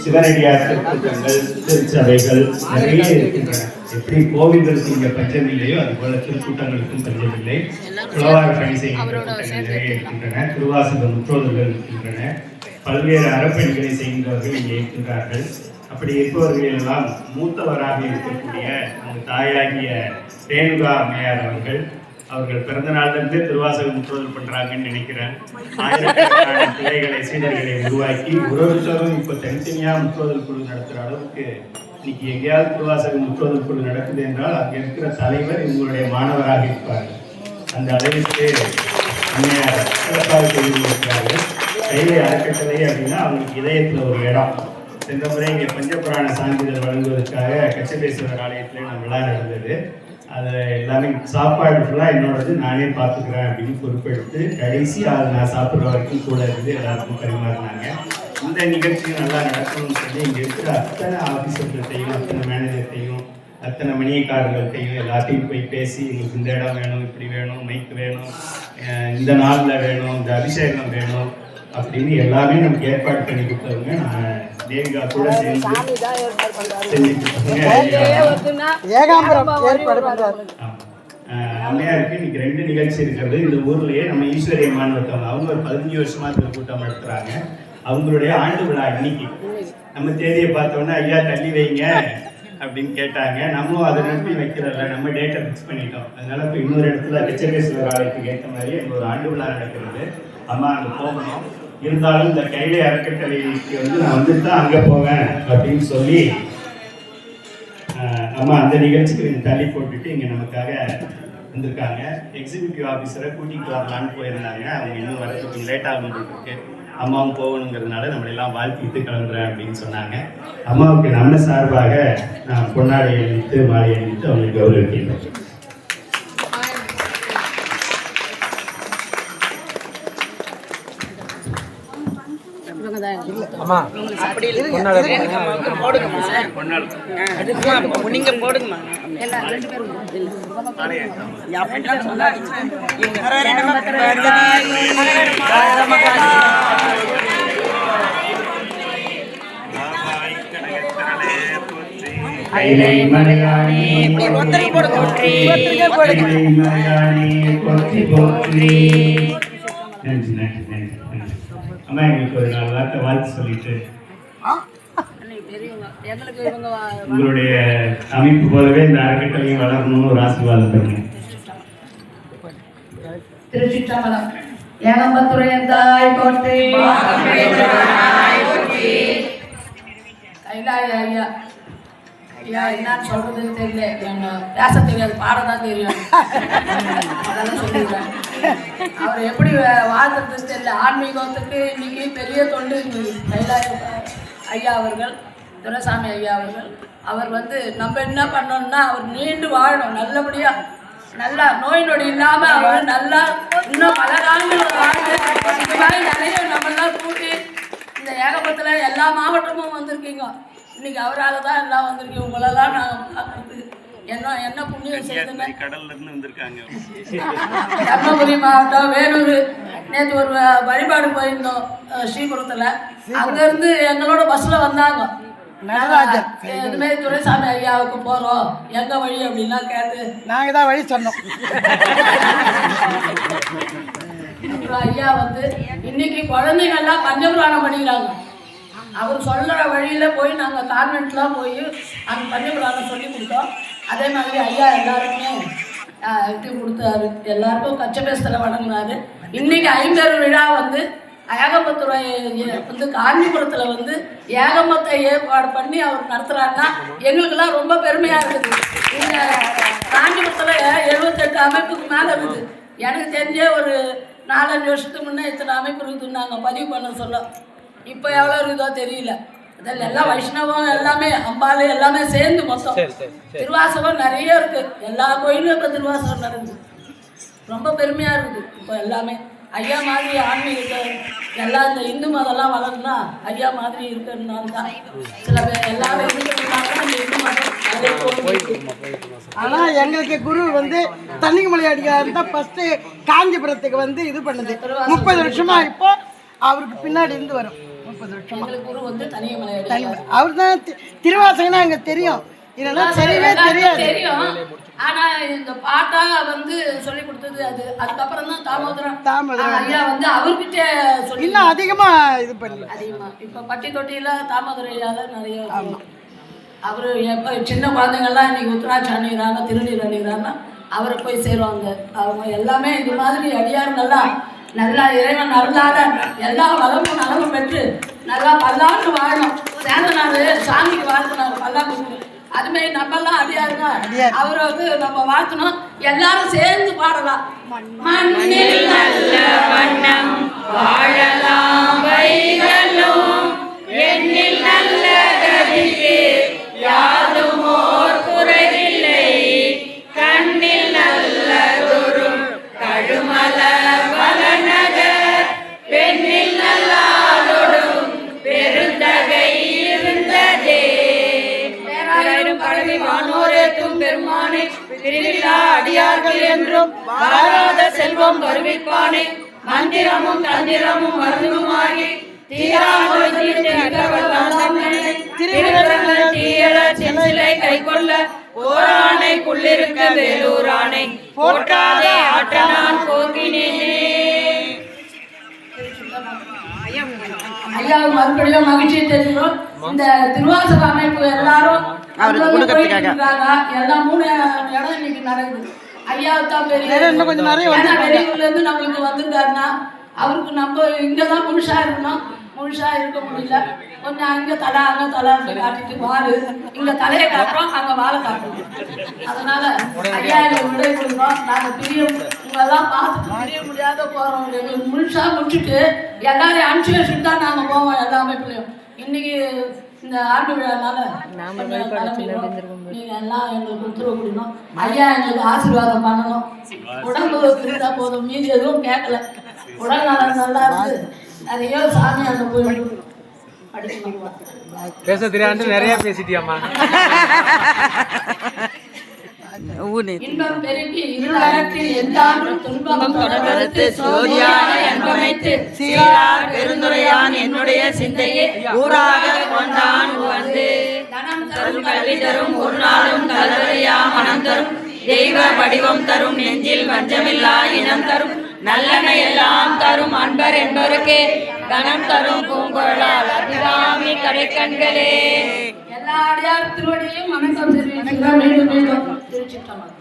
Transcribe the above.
சிவனடியார் திருக்கூட்டங்கள், திருச்சபைகள் நிறைய இருக்கின்றன. எப்படி கோவில்களுக்கு இங்கே பஞ்சம் இல்லையோ அதுபோல திருக்கூட்டங்களுக்கும் பஞ்சம் இல்லை. உழவார பணி செய்கின்ற கூட்டங்கள் நிறைய இருக்கின்றன. திருவாசக முற்றோதல்கள் இருக்கின்றன. பல்வேறு அறப்பணிகளை செய்கின்றவர்கள் இங்கே இருக்கின்றார்கள். அப்படி இருப்பவர்கள் எல்லாம் மூத்தவராக இருக்கக்கூடிய அந்த தாயாகிய ரேணுகா அம்மையார் அவர்கள் பிறந்த நாளிலிருந்து திருவாசகம் முற்றோதல் பண்றாங்கன்னு நினைக்கிறேன். ஆயிரக்கணக்கான பிள்ளைகளை சீடர்களை உருவாக்கி ஒருத்தரும் இப்போ தனித்தனியா முற்றோதல் குழு நடத்துற அளவுக்கு இன்னைக்கு எங்கேயாவது திருவாசகம் முற்றோதல் குழு நடக்குது என்றால் அங்கே இருக்கிற தலைவர் இவங்களுடைய மாணவராக இருப்பார்கள். அந்த அளவிற்கு அம்மையார் சிறப்பாக செய்து கொடுக்கிறார்கள். கைலை அறக்கட்டளை அப்படின்னா அவங்களுக்கு இதயத்தில் ஒரு இடம். சென்ற முறை இங்கே பஞ்சபுராண சான்றிதழ் வழங்குவதற்காக கச்சபேஸ்வரர் ஆலயத்தில் நம்ம விழா நடந்தது. அதை எல்லாமே சாப்பாடு ஃபுல்லாக என்னோடது நானே பார்த்துக்கிறேன் அப்படின்னு பொறுப்பெடுத்து கடைசி அதை நான் சாப்பிட்ற வரைக்கும் கூட இருந்து எல்லாருக்கும் பரிமாறினாங்க. இந்த நிகழ்ச்சி நல்லா நடக்கணும்னு சொல்லி இங்கே இருக்கிற அத்தனை ஆஃபீஸர்கள்ட்டையும் அத்தனை மேனேஜர்கிட்டையும் அத்தனை மணியக்காரர்கள்ட்டையும் எல்லாத்தையும் போய் பேசி எங்களுக்கு இந்த இடம் வேணும், இப்படி வேணும், மைக்கு வேணும், இந்த நாளில் வேணும், இந்த அபிஷேகம் வேணும் அப்படின்னு எல்லாமே நமக்கு ஏற்பாடு பண்ணி கொடுத்தவங்க நான் தேவிகா கூட சேர்ந்து அம்மையாருக்கு இன்னைக்கு 2 நிகழ்ச்சி இருக்கிறது. இந்த ஊர்லயே நம்ம ஈஸ்வரி அம்மான்னு ஒருத்தவங்க, அவங்க ஒரு 15 வருஷமா கூட்டம் நடத்துறாங்க. அவங்களுடைய ஆண்டு விழா இன்னைக்கு. நம்ம தேதியை பார்த்தோன்னா ஐயா தள்ளி வைங்க அப்படின்னு கேட்டாங்க. நம்மளும் அதை நம்பி வைக்கிறதில்ல, நம்ம டேட்டை ஃபிக்ஸ் பண்ணிட்டோம். அதனால இப்போ இன்னொரு இடத்துல கச்சபேஸ்வரர் ஆலயத்துக்கு ஏற்ற மாதிரி எங்களோட ஆண்டு விழா நடக்கிறது. அம்மா அங்கே போகணும். இருந்தாலும் இந்த கைலை அறக்கட்டளைக்கு நான் வந்துட்டு தான் அங்கே போவேன் அப்படின்னு சொல்லி அம்மா அந்த நிகழ்ச்சிக்கு தள்ளி போட்டுட்டு இங்கே நமக்காக வந்திருக்காங்க. எக்ஸிக்யூட்டிவ் ஆஃபீஸரை கூட்டிகிட்டு வரலான்னு போயிருந்தாங்க. அவங்க இன்னும் வரதுக்கு லேட் ஆகும் இருக்கு. அம்மாவும் போகணுங்கிறதுனால நம்மளெல்லாம் வாழ்த்திட்டு கிளம்புறேன் அப்படின்னு சொன்னாங்க. அம்மாவுக்கு நம்ம சார்பாக நான் பொன்னாடை அணிவித்து மாலை அணிவித்து அவங்களுக்கு கௌரவிக்கின்றேன். நீங்க போடுங்க. கைலை மலையானே போற்றி போற்றி, கைலை மலையானே போற்றி போற்றி. நன்றி நன்றி நன்றி நன்றி. அம்மா எங்களுக்கு ஒரு 4 வார்த்தை வாழ்த்து சொல்லிட்டு உங்களுடைய அமைப்பு போலவே இந்த அறக்கட்டளையும் வளரணும்னு ஒரு ஆசீர்வாதம் பண்ணுங்க. திருச்சிற்றம்பலம். ஏகம்பத்துரையந்தாய் போற்றி. கைலாய ஐயா ஐயா என்னன்னு சொல்றதுன்னு தெரியல, பேச தெரியாது, பாடதான் தெரியும். அதெல்லாம் சொல்லிடுறேன். அவர் எப்படி வாழ்ந்துட்டு தெரியல. ஆன்மீகத்துக்கு இன்னைக்கு பெரிய தொண்டு கைலாய ஐயா அவர்கள், துரைசாமி ஐயா அவர்கள். அவர் நம்ம என்ன பண்ணோம்னா அவர் நீண்டு வாழணும், நல்லபடியா நல்லா நோய் நொடி இல்லாம அவர் நல்லா இன்னும் பல காலங்கள் வாழ்ந்து இந்த மாதிரி நிறைய நம்மளாம் கூட்டி இந்த ஏகபத்துல எல்லா மாவட்டமும் வந்திருக்கீங்க. இன்னைக்கு அவரால் தான் எல்லாம் வந்திருக்கீங்க. உங்களெல்லாம் நான் பார்க்கறதுக்கு என்ன புண்ணியம் செய்யுதுங்க. தர்மபுரி மாவட்டம், வேலூர், நேற்று ஒரு வழிபாடு போயிருந்தோம் ஸ்ரீபுரத்தில். அங்கேருந்து எங்களோட பஸ்ஸில் வந்தாங்க. இதுமாரி துரைசாமி ஐயாவுக்கு போகிறோம், எங்க வழி அப்படின்னா கேட்டு நாங்கள் தான் வழி சொன்னோம். அப்புறம் ஐயா இன்னைக்கு குழந்தைங்கள்லாம் பஞ்சபுராணம் பண்ணிக்கிறாங்க. அவர் சொல்கிற வழியில் போய் நாங்கள் கான்வென்ட்லாம் போய் அந்த பஞ்சபுராணம் சொல்லி கொடுத்தோம். அதே மாதிரி ஐயா எல்லாருக்குமே இது கொடுத்தாரு. எல்லாருக்கும் கச்சபேசத்தில் வழங்கினாரு. இன்னைக்கு 50 விழா ஏகம்பத்துறை காஞ்சிபுரத்தில் ஏகம்பத்தை ஏற்பாடு பண்ணி அவர் நடத்துகிறாருன்னா எங்களுக்கெல்லாம் ரொம்ப பெருமையாக இருக்குது. இந்த காஞ்சிபுரத்தில் 78 அமைப்புக்கு மேலே இருக்குது. எனக்கு தெரிஞ்ச ஒரு 4-5 வருஷத்துக்கு முன்னே இத்தனை அமைப்பு இருக்குதுன்னாங்க பதிவு பண்ண சொல்ல. இப்போ எவ்வளோ இருக்குதோ தெரியல. அதில் எல்லாம் வைஷ்ணவம் எல்லாமே அம்பாள் எல்லாமே சேர்ந்து மொத்தம் திருவாசகம் நிறைய இருக்குது. எல்லா கோயிலும் இப்போ திருவாசகம் நடக்குது. ரொம்ப பெருமையாக இருக்குது. இப்போ எல்லாமே ஐயா மாதிரி ஆன்மீகத்தை எல்லாம் இந்த இந்து மதம்லாம் வளர்ந்தா ஐயா மாதிரி இருக்கிறதுனால தான் சில பேர் எல்லாரும் இந்து மதம். ஆனால் எங்களுக்கு குரு தண்ணிமலை அடியார் தான் ஃபஸ்ட்டு காஞ்சிபுரத்துக்கு இது பண்ணுது. 30 வருஷமா இப்போ அவருக்கு பின்னாடி இருந்து வரும். 30 வருஷமா எங்களுக்கு குரு வந்து தனியமலை அடிகளார். அவர் தான் திருவாசகம்னா எங்களுக்கு தெரியும், இதெல்லாம் தெரியவே தெரியாது. தெரியும். ஆனா இந்த பாட்டா வந்து சொல்லி கொடுத்தது அது. அதுக்கப்புறம் தான் தாமோதரம் ஐயா வந்து அவர்கிட்ட சொல்லி இன்னும் அதிகமா இது பண்ணி அதிகமா இப்ப பட்டி தொட்டியில தாமோதர ஐயால நிறைய அவரு எப்ப சின்ன குழந்தைங்கள்லாம் இன்னைக்கு உத்தராட்சி அணிகிறாங்க, திருநீர் அணிகிறாங்கன்னா அவரை போய் சேருவாங்க. அவங்க எல்லாமே இது மாதிரி அடியாருங்கெல்லாம் நல்லா இறைவன் அருளால எல்லா வளமும் நலமும் பெற்று நல்லா பல்லாண்டு வாழணும். சேந்தனாரு சாமிக்கு வாழ்த்தினாரு பல்லாண்டு. அதுமாரி நம்மெல்லாம் அடியாருங்க அவரை வந்து நம்ம வாழ்த்தணும். எல்லாரும் சேர்ந்து பாடலாம். மண்ணில் நல்ல வண்ணம் வாழலாம் வைகளும் எண்ணில் நல்ல கதிக்கு யாரும் ஓர் குறையில்லை கண்ணில் நல்லதொரு கழுமல வளநகர் பெண்ணில் நல்லாதொடும் பெருந்தகை இருந்ததே கடமை வானோரேற்றும் பெருமானை பிரிவில்லா அடியார்கள் என்றும் வாராத செல்வம் வருவிப்பானை மந்திரமும் தந்திரமும் மருந்துமாகி கை கொள்ள போரானை குள்ளிருக்க வேலூரானை போற்றாதே ஆற்றனான் போக்கினேனே. ஐயா மறுபடியும் மகிழ்ச்சி தெரியும். இந்த திருவாசக அமைப்பு எல்லாரும் எல்லாம் 3 இடம் இன்னைக்கு நடக்குது. ஐயா தான் வெளியூர்ல இருந்து நம்மளுக்கு வந்திருக்காருன்னா அவருக்கு நம்ம இங்கதான் முழுசா இருக்கணும். முழுசா இருக்க முடியல. கொஞ்சம் அங்க தலை அங்க தலை காட்டிட்டு வாரு இங்க தலையை காட்டுறோம், அங்க வாழை காட்டுறோம். அதனால ஐயா எங்களுக்கு விடை கொடுக்கணும். நாங்க உங்களெல்லாம் பார்த்துட்டு பிரிய முடியாத போறோம். எங்களுக்கு முழுசா முடிச்சுட்டு எல்லாரையும் அனுப்பிச்சு வச்சுட்டு தான் நாங்க போவோம் எல்லா அமைப்புலையும். இன்னைக்கு இந்த ஆண்டு விழானால நீங்க எல்லாம் எங்களுக்கு உத்தரவு கொடுக்கணும். ஐயா எங்களுக்கு ஆசீர்வாதம் பண்ணணும். உடம்பு இருந்தா போதும், மீதி எதுவும் கேட்கல. உடல் நலம் நல்லா இருக்கு. நிறைய சாமி அங்க போய் பேச தெரியாது நிறைய பேசிட்டியாமா. இன்பம் பெருகி இருளகத்தில் எந்தாண்டும் துன்பம் தொடர்ந்து சோதியான என்பமைத்து சீரார் பெருந்துரையான் என்னுடைய சிந்தையை ஊராக கொண்டான் வந்து தனம் தரும் கல்வி தரும் ஒரு நாளும் கல்வரையா மனம் தரும் தெய்வ வடிவம் தரும் நெஞ்சில் வஞ்சமில்லா இனம் தரும் நல்லன எல்லாம் தரும் அன்பர் என்பவருக்கே கணம் தரும் பூங்குழலால் அதிகாமி கடைக்கண்களே. எல்லா அடியார் திருவடியும் வணக்கம் தெரிவிக்கிறோம். மீண்டும் மீண்டும் திருச்சிற்றம்பலம்.